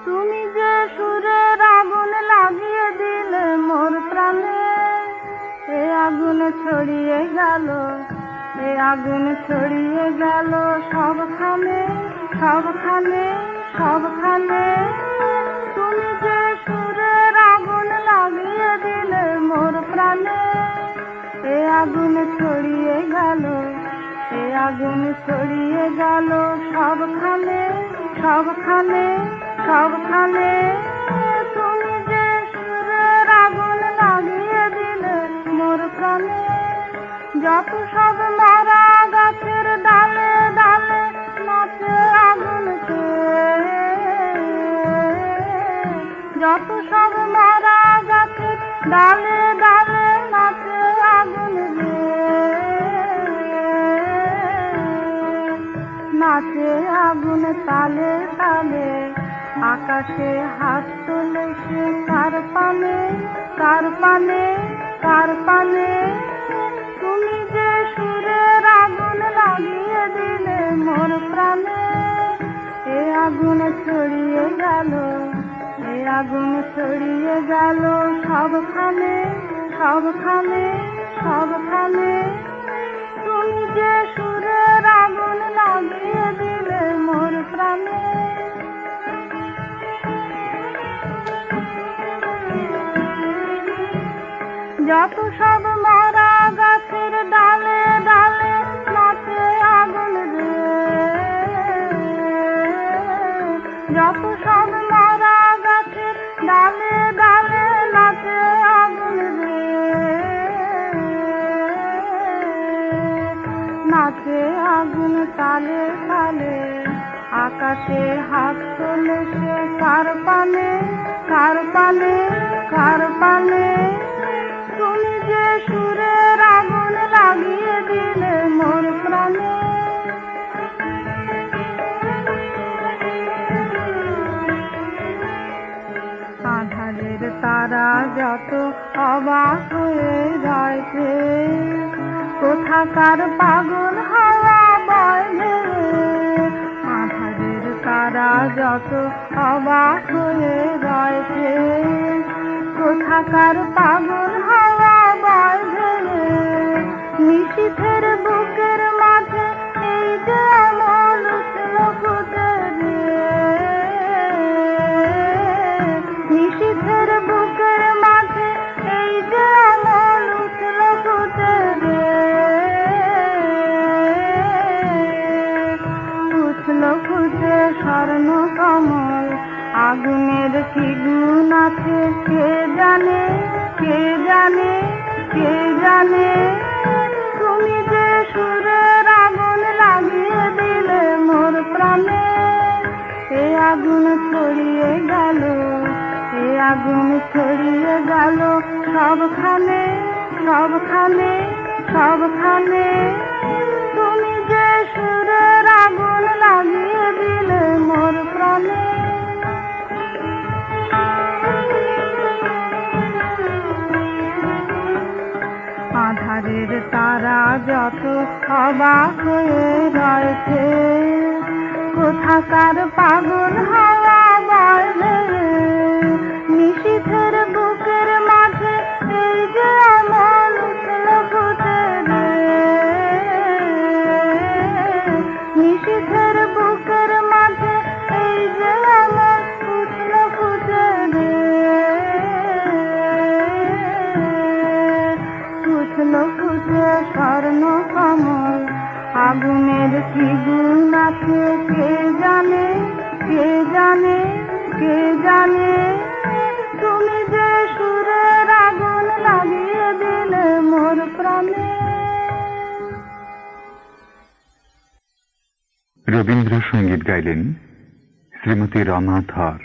তুমি যে সুরের আগুন লাগিয়ে দিলে মোর প্রাণে, এ আগুন ছড়িয়ে গেল, এ আগুন ছড়িয়ে গেল সবখানে, সবখানে, সবখানে। তুমি যে সুরের আগুন লাগিয়ে দিলে মোর প্রাণে, এ আগুন ছড়িয়ে গেল, এ আগুন ছড়িয়ে গেল সবখানে, সবখানে, সবখানে। তুমি যে সুরের আগুন লাগিয়ে দিলে মোর প্রাণে, যত সব মারা গাছের ডালে ডালে নাচে আগুন চেয়ে, যত সব মারা গাছের ডালে ডালে নাচে আগুন নাচে আগুন তালে তালে। আকাশে হাত তোলে সে কার পানে, কার পানে, কার পানে। তুমি যে সুরের আগুন লাগিয়ে দিলে মোর প্রাণে, এ আগুন ছড়িয়ে গেল, এ আগুন ছড়িয়ে গেল সবখানে, সবখানে, সবখানে। তুমি যে সুরের আগুন লাগিয়ে দিলে মোর প্রাণে। যত সব মারা গাছের ডালে ডালে নাচে আগুন রে, যত সব মারা গাছের ডালে ডালে নাচে আগুন রে, নাচে আগুন তালে তালে। আকাশে হাত তোলে সে কার পানে, কার পানে, কার পানে। তুমি যে সুরের আগুন লাগিয়ে দিলে মোর প্রাণে। আঁধারের তারা যত অবাক হয়ে রয়েছে, কোথাকার পাগল হাওয়া বয় ভেবে। আঁধারের তারা যত অবাক হয়ে রয়েছে, কোথাকার পাগল হাওয়া বয় ভেবে। নিশীথের বুকের মাঝে এই যে আমল উঠল ফুটে রে, নিশীথের বুকের মাঝে এই যে আমল উঠল ফুটে রে, উঠল ফুটে স্বর্ণ কমল। আগুনের কি গুণ আছে কে জানে, কে জানে, কে জানে। তুমি যে সুরের আগুন লাগিয়ে দিলে মোর প্রাণে, এ আগুন ছড়িয়ে গেল, এ আগুন ছড়িয়ে গেল সবখানে, সবখানে, সবখানে। তুমি যে সুরের আগুন লাগিয়ে দিলে মোর প্রাণে। আঁধারের তারা যত অবাক হয়ে রয়েছে, কোথাকার পাগল হাওয়া বয় ভেবে। নিশীথের বুকের মাঝে এই যে আমল উঠল ফুটে রে, নিশীথের বুকের মাঝে এই যে আমল উঠল ফুটে রে, উঠল ফুটে স্বর্ণ কমল। আগুনের কি গুণ আছে কে জানে, কে জানে, কে জানে। তুমি যে সুরের আগুন লাগিয়ে দিলে মোর প্রাণে। রবীন্দ্রসঙ্গীত গাইলেন শ্রীমতী রমা ধর।